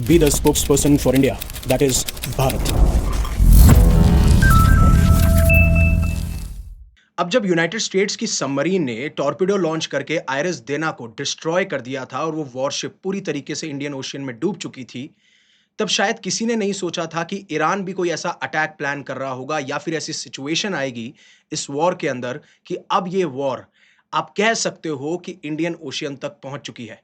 be the spokesperson for India, that is Bharat. अब जब United states की submarine ने टॉर्पिडो लॉन्च करके आयरस देना को डिस्ट्रॉय कर दिया था और वो वॉरशिप पूरी तरीके से इंडियन ओशियन में डूब चुकी थी, तब शायद किसी ने नहीं सोचा था कि ईरान भी कोई ऐसा अटैक प्लान कर रहा होगा या फिर ऐसी सिचुएशन आएगी इस वॉर के अंदर कि अब ये वॉर आप कह सकते हो कि इंडियन ओशियन तक पहुंच चुकी है।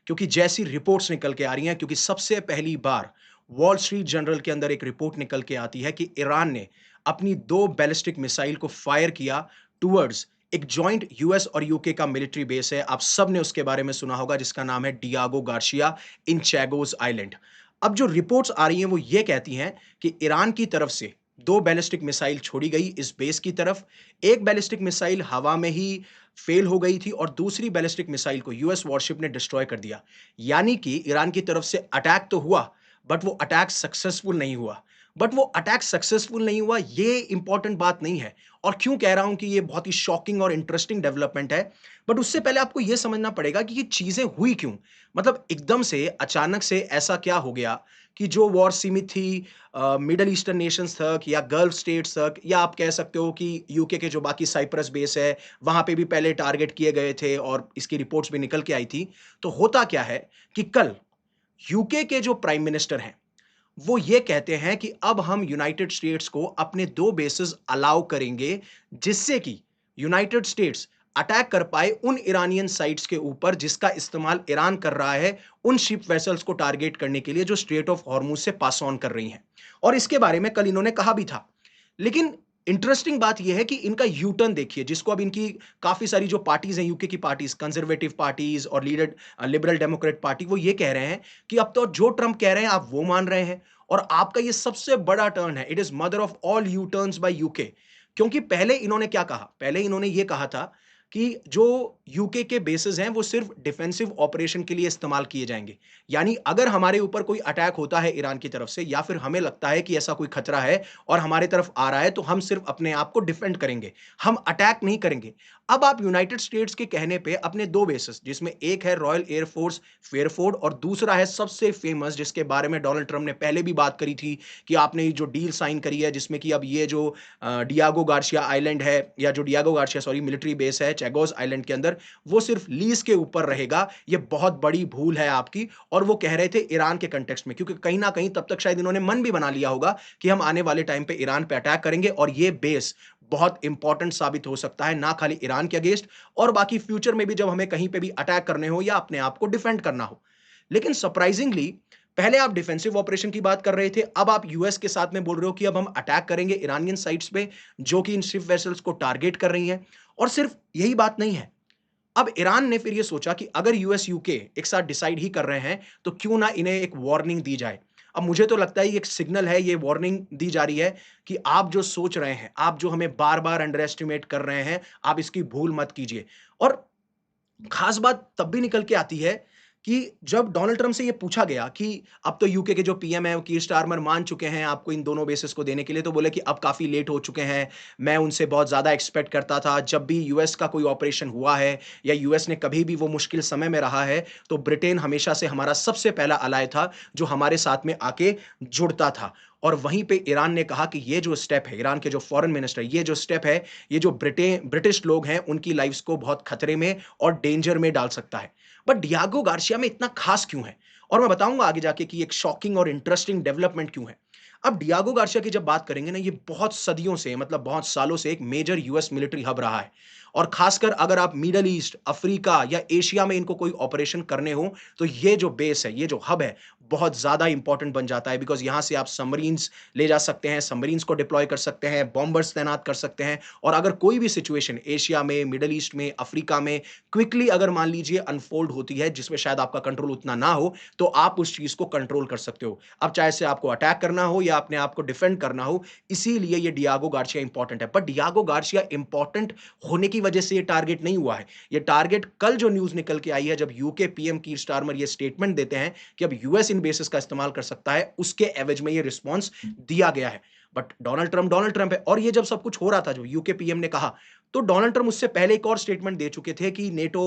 क्योंकि जैसी रिपोर्ट्स निकल के आ रही हैं, क्योंकि सबसे पहली बार वॉल स्ट्रीट जर्नल के अंदर एक रिपोर्ट निकल के आती है कि ईरान ने अपनी 2 बैलिस्टिक मिसाइल को फायर किया टुवर्ड्स एक जॉइंट यूएस और यूके का मिलिट्री बेस है। आप सब ने उसके बारे में सुना होगा, जिसका नाम है डियागो गार्शिया इन चैगोस आइलैंड। अब जो रिपोर्ट्स आ रही हैं वो ये कहती हैं कि ईरान की तरफ से 2 बैलिस्टिक मिसाइल छोड़ी गई इस बेस की तरफ। एक बैलिस्टिक मिसाइल हवा में ही फेल हो गई थी और दूसरी बैलिस्टिक मिसाइल को यूएस वॉरशिप ने डिस्ट्रॉय कर दिया। यानी कि ईरान की तरफ से अटैक तो हुआ, बट वो अटैक सक्सेसफुल नहीं हुआ। बट वो अटैक सक्सेसफुल नहीं हुआ, ये इंपॉर्टेंट बात नहीं है। और क्यों कह रहा हूं कि ये बहुत ही शॉकिंग और इंटरेस्टिंग डेवलपमेंट है, बट उससे पहले आपको ये समझना पड़ेगा कि ये चीजें हुई क्यों। मतलब एकदम से अचानक से ऐसा क्या हो गया कि जो वॉर सीमित थी मिडल ईस्टर्न नेशंस तक या गल्फ स्टेट्स तक, या आप कह सकते हो कि यूके के जो बाकी साइप्रस बेस है वहां पे भी पहले टारगेट किए गए थे और इसकी रिपोर्ट्स भी निकल के आई थी। तो होता क्या है कि कल यूके के जो प्राइम मिनिस्टर हैं वो ये कहते हैं कि अब हम यूनाइटेड स्टेट्स को अपने 2 बेसेस अलाउ करेंगे, जिससे कि यूनाइटेड स्टेट्स अटैक कर पाए उन ईरानियन साइट्स के ऊपर जिसका इस्तेमाल ईरान कर रहा है उन शिप वेसल्स को टारगेट करने के लिए जो स्ट्रेट ऑफ हॉर्मुज से पास ऑन कर रही हैं। और इसके बारे में कल इन्होंने कहा भी था। लेकिन इंटरेस्टिंग बात यह है कि इनका यू टर्न देखिए, जिसको अब इनकी काफी सारी जो पार्टीज हैं, यूके की पार्टीज, कंजर्वेटिव पार्टीज और लीडर लिबरल डेमोक्रेट पार्टी, वो ये कह रहे हैं कि अब तो जो ट्रंप कह रहे हैं आप वो मान रहे हैं और आपका ये सबसे बड़ा टर्न है। It is mother of all you turns by UK. क्योंकि पहले इन्होंने क्या कहा, पहले इन्होंने ये कहा था कि जो यूके के बेसिस हैं वो सिर्फ डिफेंसिव ऑपरेशन के लिए इस्तेमाल किए जाएंगे। यानी अगर हमारे ऊपर कोई अटैक होता है ईरान की तरफ से या फिर हमें लगता है कि ऐसा कोई खतरा है और हमारे तरफ आ रहा है, तो हम सिर्फ अपने आप को डिफेंड करेंगे, हम अटैक नहीं करेंगे। अब आप यूनाइटेड स्टेट्स के कहने पे अपने 2 बेसिस, जिसमें एक है रॉयल एयरफोर्स फेयरफोर्ड और दूसरा है सबसे फेमस, जिसके बारे में डोनाल्ड ट्रंप ने पहले भी बात करी थी कि आपने ये जो डील साइन करी है जिसमें कि अब ये जो डियागो गार्शिया आइलैंड है, या जो Diego Garcia sorry military base है चैगोस आइलैंड के अंदर, वो सिर्फ लीज के ऊपर रहेगा। ये बहुत बड़ी भूल है आपकी। और वो कह रहे थे ईरान के कंटेक्स्ट में, क्योंकि कहीं ना कहीं तब तक शायद इन्होंने मन भी बना लिया होगा कि हम आने वाले टाइम पे ईरान पे अटैक करेंगे और ये बेस बहुत इंपॉर्टेंट साबित हो सकता है, ना खाली ईरान के अगेंस्ट और बाकी फ्यूचर में भी जब हमें कहीं पे भी अटैक करने हो या अपने आप को डिफेंड करना हो। लेकिन सरप्राइजिंगली पहले आप डिफेंसिव ऑपरेशन की बात कर रहे थे, अब आप यूएस के साथ में बोल रहे हो कि अब हम अटैक करेंगे ईरानियन साइट्स पे जो कि इन शिप वेसल्स को टारगेट कर रही हैं। और सिर्फ यही बात नहीं है, अब ईरान ने फिर ये सोचा कि अगर यूएस यूके एक साथ डिसाइड ही कर रहे हैं तो क्यों ना इन्हें एक वार्निंग दी जाए। अब मुझे तो लगता है ये एक सिग्नल है, ये वार्निंग दी जा रही है कि आप जो सोच रहे हैं, आप जो हमें बार-बार अंडर एस्टिमेट कर रहे हैं, आप इसकी भूल मत कीजिए। और खास बात तब भी निकल के आती है कि जब डोनाल्ड ट्रंप से ये पूछा गया कि अब तो यूके के जो पीएम है कीर स्टारमर मान चुके हैं आपको इन दोनों बेसिस को देने के लिए, तो बोले कि अब काफी लेट हो चुके हैं। मैं उनसे बहुत ज्यादा एक्सपेक्ट करता था। जब भी यूएस का कोई ऑपरेशन हुआ है या यूएस ने कभी भी वो मुश्किल समय में रहा है, तो ब्रिटेन हमेशा से हमारा सबसे पहला अलाय था जो हमारे साथ में आके जुड़ता था। और वहीं पे ईरान ने कहा कि ये जो स्टेप है, ईरान के जो फॉरेन मिनिस्टर, ये जो स्टेप है, ये जो ब्रिटिश लोग हैं उनकी लाइफ्स को बहुत खतरे में और डेंजर में डाल सकता है। बट डियागो गार्सिया में इतना खास क्यों है, और मैं बताऊंगा आगे जाके कि एक शॉकिंग और इंटरेस्टिंग डेवलपमेंट क्यों है। अब डियागो गार्सिया की जब बात करेंगे ना, ये बहुत सदियों से, मतलब बहुत सालों से एक मेजर यूएस मिलिट्री हब रहा है। और खासकर अगर आप मिडल ईस्ट, अफ्रीका या एशिया में इनको कोई ऑपरेशन करने हो, तो ये जो बेस है, ये जो हब है, बहुत ज्यादा इंपॉर्टेंट बन जाता है। बिकॉज यहां से आप सबमरीन्स ले जा सकते हैं, सबमरीन्स को डिप्लॉय कर सकते हैं, बॉम्बर्स तैनात कर सकते हैं। और अगर कोई भी सिचुएशन एशिया में, मिडल ईस्ट में, अफ्रीका में क्विकली अगर मान लीजिए अनफोल्ड होती है जिसमें शायद आपका कंट्रोल उतना ना हो, तो आप उस चीज को कंट्रोल कर सकते हो। अब चाहे से आपको अटैक करना हो या अपने आप को डिफेंड करना हो, इसीलिए ये डियागो गार्सिया इंपॉर्टेंट है। बट डियागो गार्सिया इंपॉर्टेंट होने की वजह से ये टारगेट नहीं हुआ है। ये टारगेट कल जो न्यूज निकल के आई है, जब यूके पीएम कीर स्टारमर ये स्टेटमेंट देते हैं कि अब यूएस इन बेसिस का इस्तेमाल कर सकता है, उसके एवज में ये रिस्पॉन्स दिया गया है। बट डोनाल्ड ट्रंप है। और ये जब सब कुछ हो रहा था, जब यूके पीएम ने कहा, तो डोनाल्ड ट्रम्प उससे पहले एक और स्टेटमेंट दे चुके थे कि नेटो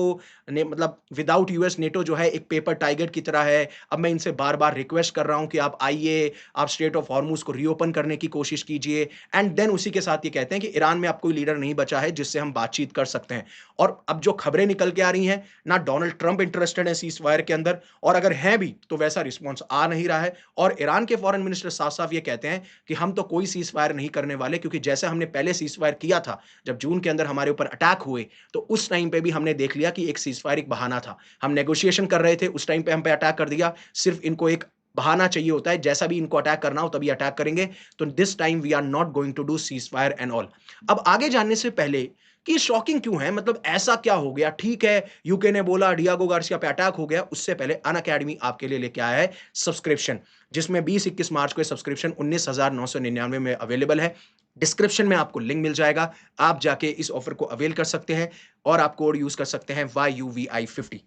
ने मतलब विदाउट यूएस नेटो जो है एक पेपर टाइगर की तरह है। अब मैं इनसे बार-बार रिक्वेस्ट कर रहा हूँ कि आप आइए, आप स्ट्रेट ऑफ हॉर्मुज़ को रीओपन करने की कोशिश कीजिए एंड देन उसी के साथ ये कहते हैं कि ईरान में अब कोई लीडर नहीं बचा है जिससे हम बातचीत कर सकते हैं। और अब जो खबरें निकल के आ रही हैं, ना डोनाल्ड ट्रम्प इंटरेस्टेड है सीज़फायर के अंदर और अगर हैं भी तो वैसा रिस्पॉन्स आ नहीं रहा है और ईरान के फॉरेन मिनिस्टर साफ-साफ ये कहते हैं कि हम तो कोई सीज़फायर नहीं करने वाले क्योंकि जैसे हमने पहले सीज़फायर किया था, जब जून के अंदर हमारे ऊपर अटैक हुए, तो उस टाइम पे भी हमने देख लिया कि एक सीज़फायर एक बहाना था। हम नेगोशिएशन कर रहे थे, उस टाइम पे हम पे अटैक कर दिया, सिर्फ इनको एक बहाना चाहिए होता है, जैसा भी इनको अटैक करना हो तभी अटैक करेंगे, तो this time we are not going to do ceasefire and all. अब आगे जानने से पहले कि ये शॉकिंग क्यों है? मतलब ऐसा क्या हो गया? ठीक है, यूके ने बोला डियागो गार्सिया पे अटैक हो गया, उससे पहले अनअकैडमी आपके लिए लेके आया है सब्सक्रिप्शन, जिसमें 20-21 मार्च को ये सब्सक्रिप्शन 19,999 में अवेलेबल है। डिस्क्रिप्शन में आपको लिंक मिल जाएगा, आप जाके इस ऑफर को अवेल कर सकते हैं और आप कोड यूज़ कर सकते हैं YUVI50।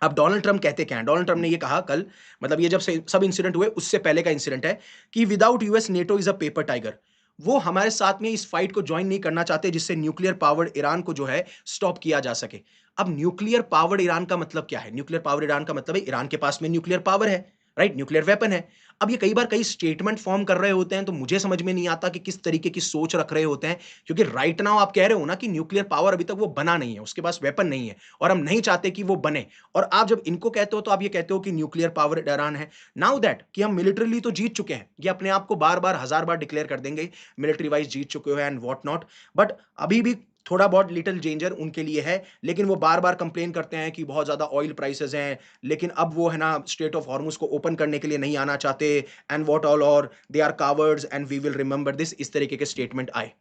अब डोनाल्ड ट्रम्प कहते क्या हैं? डोनाल्ड ट्रम्प ने ये कहा कल, मतलब ये जब से सब इंसिडेंट हुए उससे पहले का इंसिडेंट है कि without US NATO is a paper tiger. वो हमारे साथ में इस फाइट को जॉइन नहीं करना चाहते जिससे न्यूक्लियर पावर्ड ईरान को जो है स्टॉप किया जा सके। अब न्यूक्लियर पावर्ड ईरान का मतलब क्या है? न्यूक्लियर पावर्ड ईरान का मतलब है ईरान के पास में न्यूक्लियर पावर है, राइट? न्यूक्लियर वेपन है। अब ये कई बार कई स्टेटमेंट फॉर्म कर रहे होते हैं तो मुझे समझ में नहीं आता कि किस तरीके की सोच रख रहे होते हैं, क्योंकि राइट नाउ आप कह रहे हो ना कि न्यूक्लियर पावर अभी तक वो बना नहीं है, उसके पास वेपन नहीं है और हम नहीं चाहते कि वो बने। और आप जब इनको कहते हो तो आप ये कहते हो कि न्यूक्लियर पावर ईरान है। नाउ दैट कि हम मिलिटरीली तो जीत चुके हैं, ये अपने आप को बार-बार हज़ार बार डिक्लेयर कर देंगे, मिलिट्री वाइज़ जीत चुके हो एंड व्हाट नॉट। बट अभी भी थोड़ा बहुत लिटिल डेंजर उनके लिए है, लेकिन वो बार-बार कंप्लेन करते हैं कि बहुत ज़्यादा ऑयल प्राइसेज़ हैं, लेकिन अब वो है ना स्ट्रेट ऑफ हॉर्मुज़ को ओपन करने के लिए नहीं आना चाहते एंड व्हाट ऑल और they are cowards and we will remember this, इस तरीके के स्टेटमेंट आए।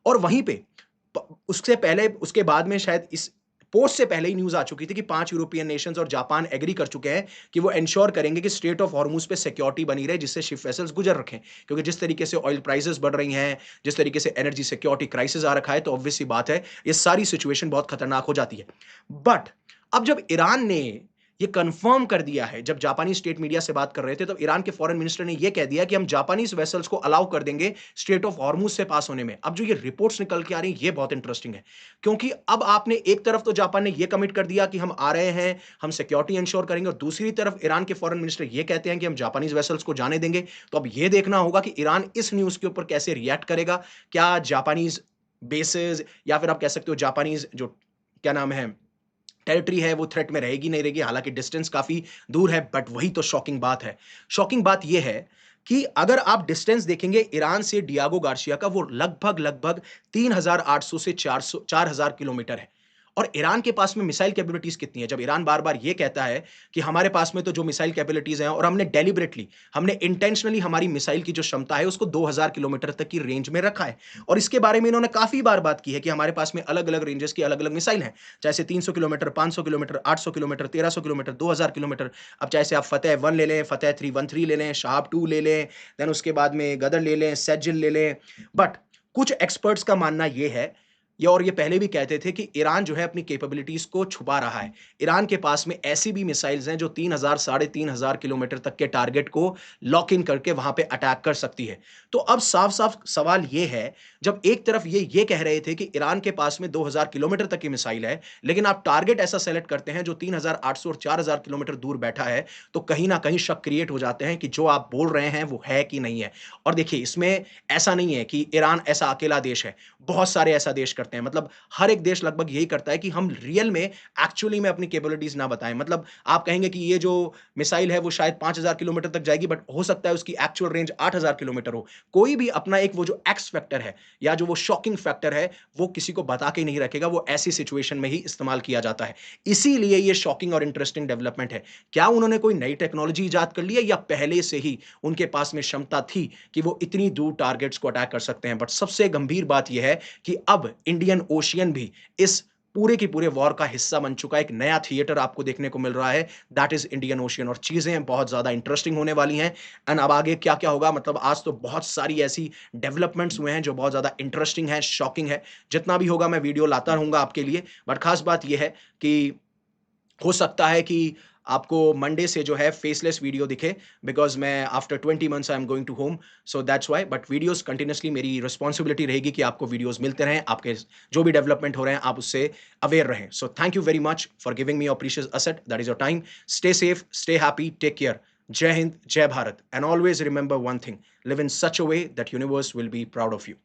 और वहीं पे उससे पहले उसके बाद में शायद इस पोस्ट से पहले ही न्यूज़ आ चुकी थी कि 5 यूरोपियन नेशंस और जापान एग्री कर चुके हैं कि वो एंश्योर करेंगे कि स्ट्रेट ऑफ हॉर्मुज़ पे सिक्योरिटी बनी रहे जिससे शिप वेसल्स गुज़र रखें। क्योंकि जिस तरीके से ऑयल प्राइसेज़ बढ़ रही हैं, जिस तरीके से एनर्जी सिक्योरिटी क्राइसिस आ रखा है, तो ऑब्वियस सी बात है, ये सारी सिचुएशन बहुत खतरनाक हो जाती है। बट अब जब ईरान ने ये कंफर्म कर दिया है, जब जापानी स्टेट मीडिया से बात कर रहे थे, तब ईरान के फॉरेन मिनिस्टर ने ये कह दिया कि हम जापानीज़ वेसल्स को अलाउ कर देंगे स्ट्रेट ऑफ हॉर्मुज़ से पास होने में। अब जो ये रिपोर्ट्स निकल के आ रही हैं, ये बहुत इंटरेस्टिंग है, क्योंकि अब आपने एक तरफ तो जापान ने ये कमिट कर दिया कि हम आ रहे हैं, हम सिक्योरिटी एंश्योर करेंगे और दूसरी तरफ ईरान के फॉरेन मिनिस्टर ये कहते हैं कि हम जापानीज़ वेसल्स को जाने देंगे। तो अब ये देखना होगा कि ईरान इस न्यूज़ के ऊपर कैसे रिएक्ट करेगा। क्या जापानीज़ बेसेस या फिर आप कह सकते हो जापानीज़ जो क्या नाम है टेरिटरी है वो थ्रेट में रहेगी नहीं रहेगी, हालांकि डिस्टेंस काफ़ी दूर है, बट वही तो शॉकिंग बात है। शॉकिंग बात ये है कि अगर आप डिस्टेंस देखेंगे ईरान से डियागो गार्सिया का, वो लगभग 3,800 से 4,000 किलोमीटर है। और ईरान के पास में मिसाइल कैपेबिलिटीज़ कितनी है? जब ईरान बार-बार ये कहता है कि हमारे पास में तो जो मिसाइल कैपेबिलिटीज़ हैं और हमने इंटेंशनली हमारी मिसाइल की जो क्षमता है उसको 2,000 किलोमीटर तक की रेंज में रखा है। और इसके बारे में इन्होंने काफ़ी बार बात की है कि हमारे पास में अलग-अलग रेंजेस की अलग-अलग मिसाइल हैं। जैसे 300 kilometre, 500 kilometre, 800 kilometre, 1300 kilometre, 2000 kilometre. अब चाहे से आप फतेह 1 ले लें, फतेह 313 ले लें, शहाब 2 ले लें, देन उसके बाद में गदर ले लें, सेजिल ले लें। बट कुछ एक्सपर्ट्स का मानना ये है, ये पहले भी कहते थे कि ईरान जो है अपनी कैपेबिलिटीज़ को छुपा रहा है। ईरान के पास में ऐसी भी मिसाइल्स हैं जो 3,000 साढ़े 3,000 किलोमीटर तक के टारगेट को लॉक इन करके वहाँ पे अटैक कर सकती है। तो अब साफ-साफ सवाल ये है, जब एक तरफ ये कह रहे थे कि ईरान के पास में 2,000 किलोमीटर तक की मिसाइल है, लेकिन आप टारगेट ऐसा सेलेक्ट करते हैं जो 3,800 और 4,000 किलोमीटर दूर बैठा है, तो कहीं न कहीं शक क्रिएट हो जाते हैं कि जो आप बोल रहे हैं वो है कि नहीं है। और देखिए इसमें ऐसा नहीं है कि ईरान ऐसा अकेला देश है, बहुत सारे ऐसा देश करते हैं। मतलब हर एक देश लगभग यही करता है कि हम रियल में एक्चुअली में अपनी कैपेबिलिटीज़ ना बताएँ। मतलब आप कहेंगे कि ये जो मिसाइल है वो शायद 5,000 किलोमीटर तक जाएगी, बट हो सकता है उसकी एक्चुअल रेंज 8,000 किलोमीटर हो। कोई भी अपना एक वो जो एक्स फैक्टर है या जो वो शॉकिंग फैक्टर है, वो किसी को बता के नहीं रखेगा, वो ऐसी सिचुएशन में ही इस्तेमाल किया जाता है। इसीलिए ये शॉकिंग और इंटरेस्टिंग डेवलपमेंट है। क्या उन्होंने कोई नई टेक्नोलॉजी इजाद कर ली है या पहले से ही उनके पास में क्षमता थी कि वो इतनी दूर टारगेट्स को अटैक कर सकते हैं? बट सबसे गंभीर बात ये है कि अब इंडियन ओशियन भी इस पूरे के पूरे वॉर का हिस्सा बन चुका है। एक नया थिएटर आपको देखने को मिल रहा है, दैट इज़ इंडियन ओशियन, और चीज़ें बहुत ज़्यादा इंटरेस्टिंग होने वाली हैं। एंड अब आगे क्या-क्या होगा, मतलब आज तो बहुत सारी ऐसी डेवलपमेंट्स हुए हैं जो बहुत ज़्यादा इंटरेस्टिंग है, शॉकिंग है। जितना भी होगा मैं वीडियो लाता रहूँगा आपके लिए, बट ख़ास बात ये है कि हो सकता है कि आपको मंडे से जो है फेसलेस वीडियो दिखे, बिकॉज़ मैं after 20 months I am going to home, so that's why. But videos continuously मेरी रिस्पॉन्सिबिलिटी रहेगी कि आपको वीडियोज़ मिलते रहें, आपके जो भी डेवलपमेंट हो रहे हैं, आप उससे अवेयर रहें। So thank you very much for giving me your precious asset, that is your time. Stay safe, stay happy, take care. Jai Hind, Jai Bharat. And always remember one thing, live in such a way that universe will be proud of you.